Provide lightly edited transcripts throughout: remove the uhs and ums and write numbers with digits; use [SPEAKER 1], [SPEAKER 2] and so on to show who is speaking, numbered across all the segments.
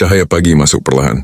[SPEAKER 1] Cahaya pagi masuk perlahan.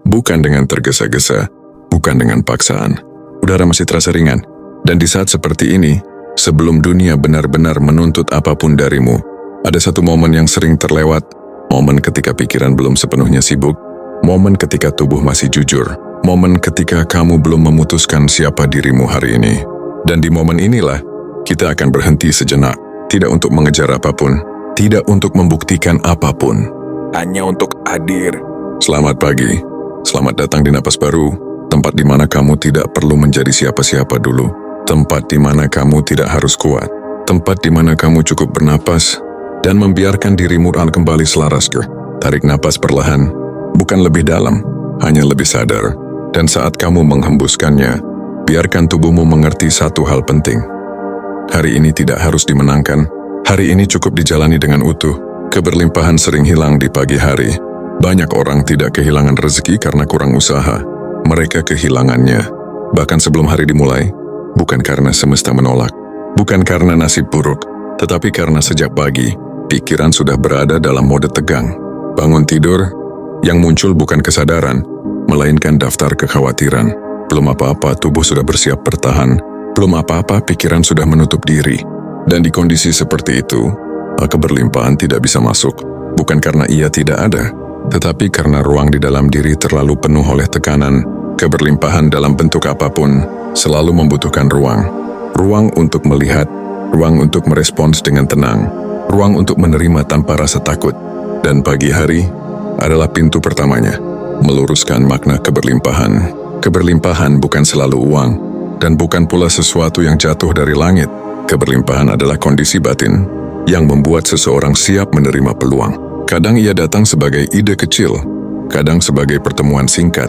[SPEAKER 1] Bukan dengan tergesa-gesa, bukan dengan paksaan. Udara masih terasa ringan. Dan di saat seperti ini, sebelum dunia benar-benar menuntut apapun darimu, ada satu momen yang sering terlewat. Momen ketika pikiran belum sepenuhnya sibuk. Momen ketika tubuh masih jujur. Momen ketika kamu belum memutuskan siapa dirimu hari ini. Dan di momen inilah, kita akan berhenti sejenak. Tidak untuk mengejar apapun. Tidak untuk membuktikan apapun. Hanya untuk hadir. Selamat pagi. Selamat datang di napas baru. Tempat di mana kamu tidak perlu menjadi siapa-siapa dulu. Tempat di mana kamu tidak harus kuat. Tempat di mana kamu cukup bernapas dan membiarkan dirimu kembali selaras. Tarik napas perlahan. Bukan lebih dalam, hanya lebih sadar. Dan saat kamu menghembuskannya, biarkan tubuhmu mengerti satu hal penting. Hari ini tidak harus dimenangkan. Hari ini cukup dijalani dengan utuh. Keberlimpahan sering hilang di pagi hari. Banyak orang tidak kehilangan rezeki karena kurang usaha. Mereka kehilangannya. Bahkan sebelum hari dimulai, bukan karena semesta menolak. Bukan karena nasib buruk, tetapi karena sejak pagi, pikiran sudah berada dalam mode tegang. Bangun tidur, yang muncul bukan kesadaran, melainkan daftar kekhawatiran. Belum apa-apa, tubuh sudah bersiap bertahan. Belum apa-apa, pikiran sudah menutup diri. Dan di kondisi seperti itu, keberlimpahan tidak bisa masuk. Bukan karena ia tidak ada, tetapi karena ruang di dalam diri terlalu penuh oleh tekanan. Keberlimpahan dalam bentuk apapun selalu membutuhkan ruang. Ruang untuk melihat, ruang untuk merespons dengan tenang, ruang untuk menerima tanpa rasa takut. Dan pagi hari adalah pintu pertamanya. Meluruskan makna keberlimpahan. Keberlimpahan bukan selalu uang, dan bukan pula sesuatu yang jatuh dari langit. Keberlimpahan adalah kondisi batin yang membuat seseorang siap menerima peluang. Kadang ia datang sebagai ide kecil, kadang sebagai pertemuan singkat,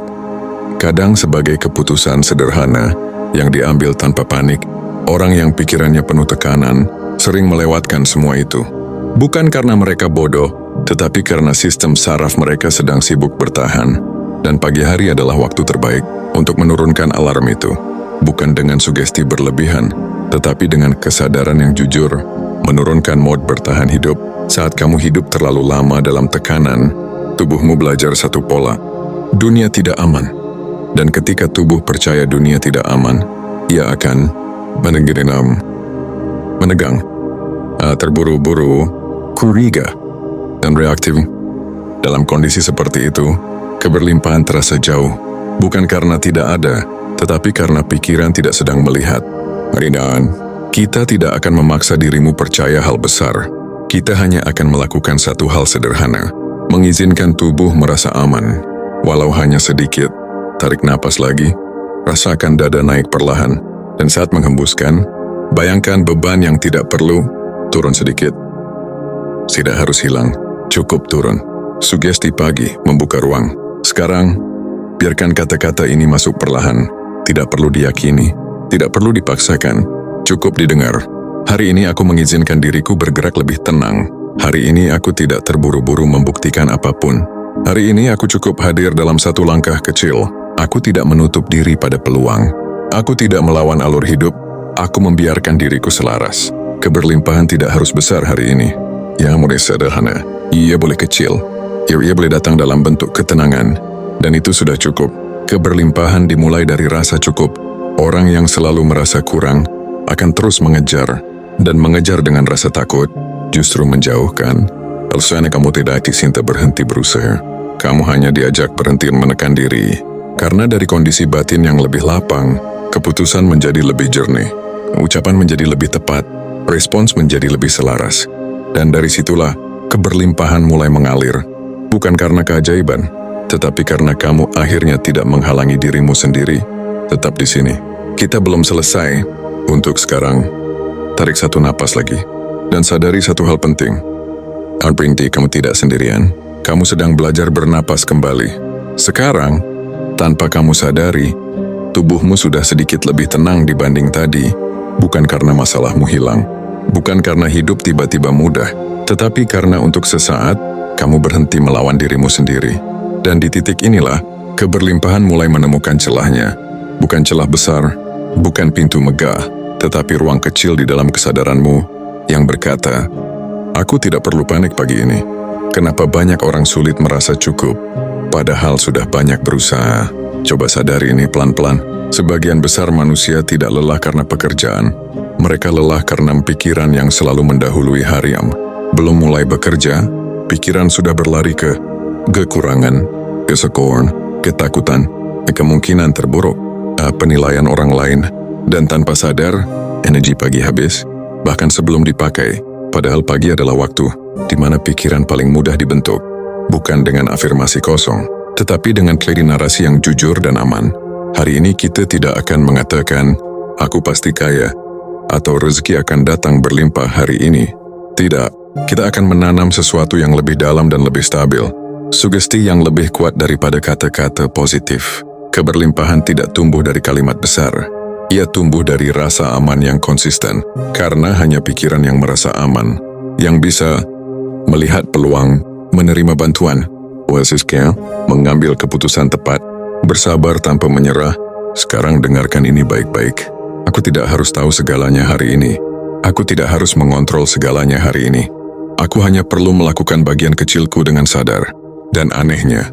[SPEAKER 1] kadang sebagai keputusan sederhana yang diambil tanpa panik. Orang yang pikirannya penuh tekanan sering melewatkan semua itu. Bukan karena mereka bodoh, tetapi karena sistem saraf mereka sedang sibuk bertahan. Dan pagi hari adalah waktu terbaik untuk menurunkan alarm itu. Bukan dengan sugesti berlebihan, tetapi dengan kesadaran yang jujur. Menurunkan mode bertahan hidup. Saat kamu hidup terlalu lama dalam tekanan, tubuhmu belajar satu pola. Dunia tidak aman. Dan ketika tubuh percaya dunia tidak aman, ia akan menegang, terburu-buru, curiga, dan reaktif. Dalam kondisi seperti itu, keberlimpahan terasa jauh. Bukan karena tidak ada, tetapi karena pikiran tidak sedang melihat. Dan kita tidak akan memaksa dirimu percaya hal besar. Kita hanya akan melakukan satu hal sederhana. Mengizinkan tubuh merasa aman. Walau hanya sedikit. Tarik napas lagi. Rasakan dada naik perlahan. Dan saat menghembuskan, bayangkan beban yang tidak perlu turun sedikit. Tidak harus hilang, cukup turun. Sugesti pagi membuka ruang. Sekarang, biarkan kata-kata ini masuk perlahan. Tidak perlu diyakini, tidak perlu dipaksakan, cukup didengar. Hari ini aku mengizinkan diriku bergerak lebih tenang. Hari ini aku tidak terburu-buru membuktikan apapun. Hari ini aku cukup hadir dalam satu langkah kecil. Aku tidak menutup diri pada peluang. Aku tidak melawan alur hidup. Aku membiarkan diriku selaras. Keberlimpahan tidak harus besar hari ini. Ya, mulai sederhana. Ia boleh kecil. Ia boleh datang dalam bentuk ketenangan. Dan itu sudah cukup. Keberlimpahan dimulai dari rasa cukup. Orang yang selalu merasa kurang akan terus mengejar. Dan mengejar dengan rasa takut justru menjauhkan. Alasannya kamu tidak disinta berhenti berusaha. Kamu hanya diajak berhenti menekan diri. Karena dari kondisi batin yang lebih lapang, keputusan menjadi lebih jernih. Ucapan menjadi lebih tepat. Respons menjadi lebih selaras. Dan dari situlah keberlimpahan mulai mengalir. Bukan karena keajaiban, tetapi karena kamu akhirnya tidak menghalangi dirimu sendiri. Tetap di sini. Kita belum selesai. Untuk sekarang, tarik satu napas lagi. Dan sadari satu hal penting. Berhenti, kamu tidak sendirian. Kamu sedang belajar bernapas kembali. Sekarang, tanpa kamu sadari, tubuhmu sudah sedikit lebih tenang dibanding tadi. Bukan karena masalahmu hilang. Bukan karena hidup tiba-tiba mudah. Tetapi karena untuk sesaat, kamu berhenti melawan dirimu sendiri. Dan di titik inilah, keberlimpahan mulai menemukan celahnya. Bukan celah besar, bukan pintu megah, tetapi ruang kecil di dalam kesadaranmu yang berkata, aku tidak perlu panik pagi ini. Kenapa banyak orang sulit merasa cukup, padahal sudah banyak berusaha? Coba sadari ini pelan-pelan. Sebagian besar manusia tidak lelah karena pekerjaan. Mereka lelah karena pikiran yang selalu mendahului harian. Belum mulai bekerja, pikiran sudah berlari ke kekurangan, kesekoran, ketakutan, kemungkinan terburuk, penilaian orang lain, dan tanpa sadar, energi pagi habis, bahkan sebelum dipakai. Padahal pagi adalah waktu di mana pikiran paling mudah dibentuk, bukan dengan afirmasi kosong, tetapi dengan klari narasi yang jujur dan aman. Hari ini kita tidak akan mengatakan, aku pasti kaya, atau rezeki akan datang berlimpah hari ini. Tidak, kita akan menanam sesuatu yang lebih dalam dan lebih stabil. Sugesti yang lebih kuat daripada kata-kata positif. Keberlimpahan tidak tumbuh dari kalimat besar. Ia tumbuh dari rasa aman yang konsisten, karena hanya pikiran yang merasa aman, yang bisa melihat peluang, menerima bantuan, mengambil keputusan tepat, bersabar tanpa menyerah. Sekarang dengarkan ini baik-baik. Aku tidak harus tahu segalanya hari ini. Aku tidak harus mengontrol segalanya hari ini. Aku hanya perlu melakukan bagian kecilku dengan sadar. Dan anehnya,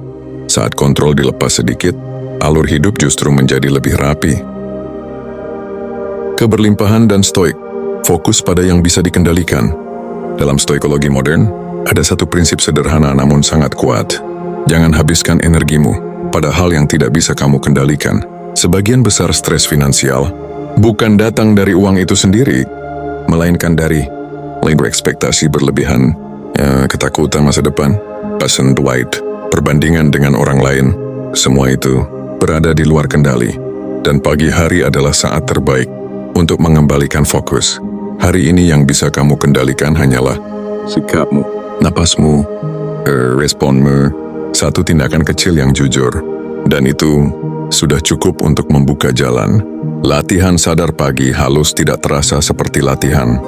[SPEAKER 1] saat kontrol dilepas sedikit, alur hidup justru menjadi lebih rapi. Keberlimpahan dan stoik, fokus pada yang bisa dikendalikan. Dalam stoikologi modern, ada satu prinsip sederhana namun sangat kuat. Jangan habiskan energimu pada hal yang tidak bisa kamu kendalikan. Sebagian besar stres finansial bukan datang dari uang itu sendiri, melainkan dari ekspektasi berlebihan, ketakutan masa depan, passion dwight, perbandingan dengan orang lain. Semua itu berada di luar kendali. Dan pagi hari adalah saat terbaik untuk mengembalikan fokus. Hari ini yang bisa kamu kendalikan hanyalah sikapmu, napasmu, responmu, satu tindakan kecil yang jujur. Dan itu sudah cukup untuk membuka jalan. Latihan sadar pagi halus tidak terasa seperti latihan.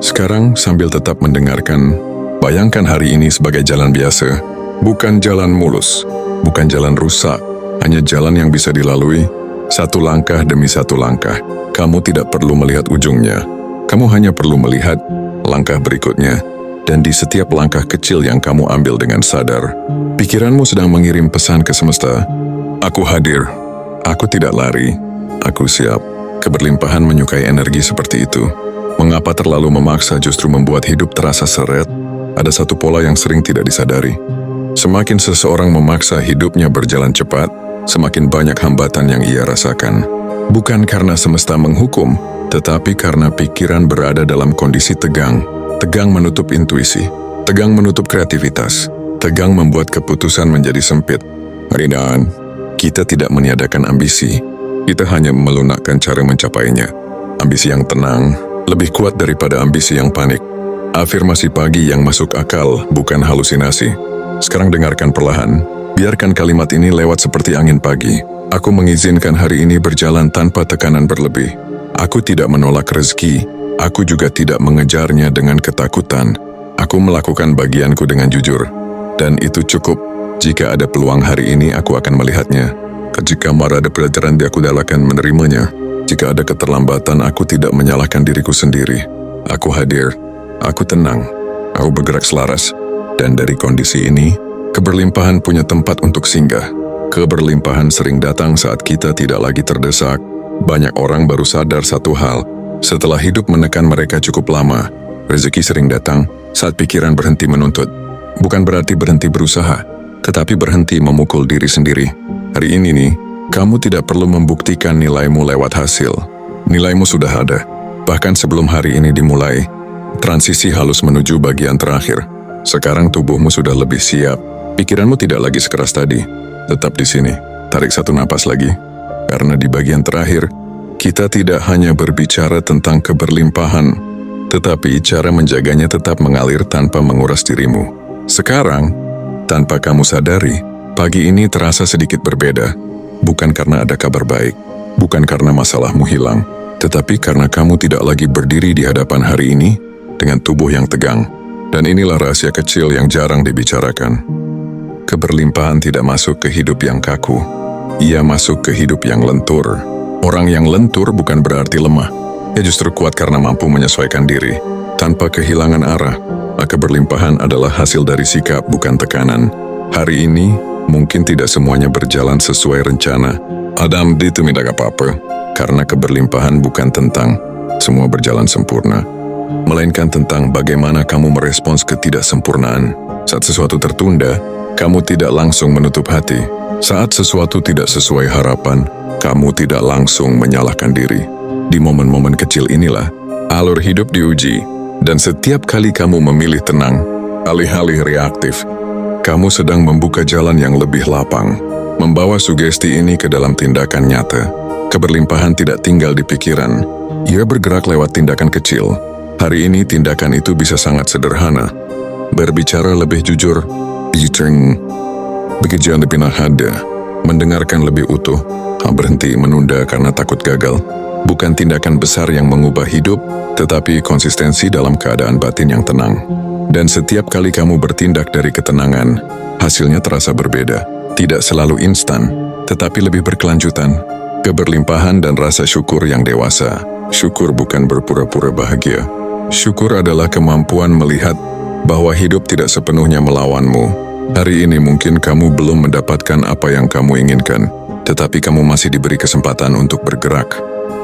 [SPEAKER 1] Sekarang sambil tetap mendengarkan, bayangkan hari ini sebagai jalan biasa. Bukan jalan mulus, bukan jalan rusak, hanya jalan yang bisa dilalui, satu langkah demi satu langkah. Kamu tidak perlu melihat ujungnya, kamu hanya perlu melihat langkah berikutnya. Dan di setiap langkah kecil yang kamu ambil dengan sadar, pikiranmu sedang mengirim pesan ke semesta. Aku hadir, aku tidak lari, aku siap. Keberlimpahan menyukai energi seperti itu. Mengapa terlalu memaksa justru membuat hidup terasa seret? Ada satu pola yang sering tidak disadari. Semakin seseorang memaksa hidupnya berjalan cepat, semakin banyak hambatan yang ia rasakan. Bukan karena semesta menghukum, tetapi karena pikiran berada dalam kondisi tegang. Tegang menutup intuisi, tegang menutup kreativitas, tegang membuat keputusan menjadi sempit. Dan kita tidak meniadakan ambisi, kita hanya melunakkan cara mencapainya. Ambisi yang tenang lebih kuat daripada ambisi yang panik. Afirmasi pagi yang masuk akal, bukan halusinasi. Sekarang dengarkan perlahan, biarkan kalimat ini lewat seperti angin pagi. Aku mengizinkan hari ini berjalan tanpa tekanan berlebih. Aku tidak menolak rezeki, aku juga tidak mengejarnya dengan ketakutan. Aku melakukan bagianku dengan jujur. Dan itu cukup. Jika ada peluang hari ini, aku akan melihatnya. Jika ada pelajaran aku akan menerimanya. Jika ada keterlambatan, aku tidak menyalahkan diriku sendiri. Aku hadir, aku tenang, aku bergerak selaras. Dan dari kondisi ini, keberlimpahan punya tempat untuk singgah. Keberlimpahan sering datang saat kita tidak lagi terdesak. Banyak orang baru sadar satu hal. Setelah hidup menekan mereka cukup lama, rezeki sering datang saat pikiran berhenti menuntut. Bukan berarti berhenti berusaha, tetapi berhenti memukul diri sendiri. Hari ini nih, kamu tidak perlu membuktikan nilaimu lewat hasil. Nilaimu sudah ada. Bahkan sebelum hari ini dimulai, transisi halus menuju bagian terakhir. Sekarang tubuhmu sudah lebih siap. Pikiranmu tidak lagi sekeras tadi. Tetap di sini, tarik satu napas lagi. Karena di bagian terakhir, kita tidak hanya berbicara tentang keberlimpahan, tetapi cara menjaganya tetap mengalir tanpa menguras dirimu. Sekarang, tanpa kamu sadari, pagi ini terasa sedikit berbeda. Bukan karena ada kabar baik, bukan karena masalahmu hilang, tetapi karena kamu tidak lagi berdiri di hadapan hari ini dengan tubuh yang tegang. Dan inilah rahasia kecil yang jarang dibicarakan. Keberlimpahan tidak masuk ke hidup yang kaku. Ia masuk ke hidup yang lentur. Orang yang lentur bukan berarti lemah. Ia justru kuat karena mampu menyesuaikan diri, tanpa kehilangan arah. Keberlimpahan adalah hasil dari sikap, bukan tekanan. Hari ini, mungkin tidak semuanya berjalan sesuai rencana. Adam, itu tidak apa-apa. Karena keberlimpahan bukan tentang semua berjalan sempurna, melainkan tentang bagaimana kamu merespons ketidaksempurnaan. Saat sesuatu tertunda, kamu tidak langsung menutup hati. Saat sesuatu tidak sesuai harapan, kamu tidak langsung menyalahkan diri. Di momen-momen kecil inilah, alur hidup diuji. Dan setiap kali kamu memilih tenang, alih-alih reaktif, kamu sedang membuka jalan yang lebih lapang. Membawa sugesti ini ke dalam tindakan nyata. Keberlimpahan tidak tinggal di pikiran. Ia bergerak lewat tindakan kecil. Hari ini tindakan itu bisa sangat sederhana. Berbicara lebih jujur, bekerja lebih nahada, mendengarkan lebih utuh, berhenti menunda karena takut gagal. Bukan tindakan besar yang mengubah hidup, tetapi konsistensi dalam keadaan batin yang tenang. Dan setiap kali kamu bertindak dari ketenangan, hasilnya terasa berbeda. Tidak selalu instan, tetapi lebih berkelanjutan. Keberlimpahan dan rasa syukur yang dewasa. Syukur bukan berpura-pura bahagia. Syukur adalah kemampuan melihat bahwa hidup tidak sepenuhnya melawanmu. Hari ini mungkin kamu belum mendapatkan apa yang kamu inginkan, tetapi kamu masih diberi kesempatan untuk bergerak.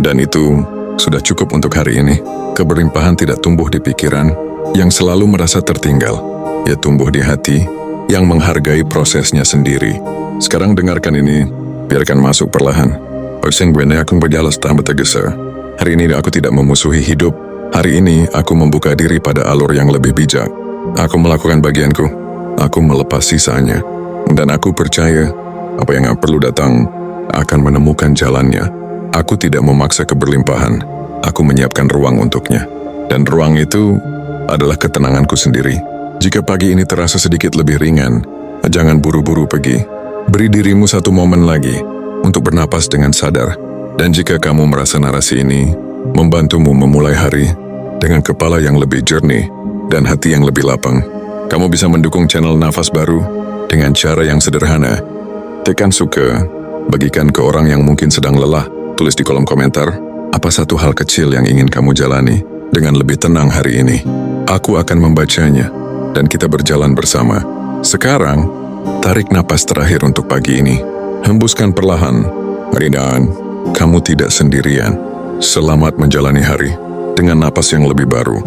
[SPEAKER 1] Dan itu sudah cukup untuk hari ini. Keberlimpahan tidak tumbuh di pikiran yang selalu merasa tertinggal. Ia tumbuh di hati yang menghargai prosesnya sendiri. Sekarang dengarkan ini, biarkan masuk perlahan. Hari ini aku tidak memusuhi hidup. Hari ini aku membuka diri pada alur yang lebih bijak. Aku melakukan bagianku. Aku melepas sisanya. Dan aku percaya apa yang perlu datang akan menemukan jalannya. Aku tidak memaksa keberlimpahan. Aku menyiapkan ruang untuknya. Dan ruang itu adalah ketenanganku sendiri. Jika pagi ini terasa sedikit lebih ringan, jangan buru-buru pergi. Beri dirimu satu momen lagi untuk bernapas dengan sadar. Dan jika kamu merasa narasi ini membantumu memulai hari dengan kepala yang lebih jernih dan hati yang lebih lapang, kamu bisa mendukung channel Nafas Baru dengan cara yang sederhana. Tekan suka, bagikan ke orang yang mungkin sedang lelah. Tulis di kolom komentar, apa satu hal kecil yang ingin kamu jalani dengan lebih tenang hari ini. Aku akan membacanya, dan kita berjalan bersama. Sekarang, tarik napas terakhir untuk pagi ini. Hembuskan perlahan. Dan kamu tidak sendirian. Selamat menjalani hari dengan napas yang lebih baru.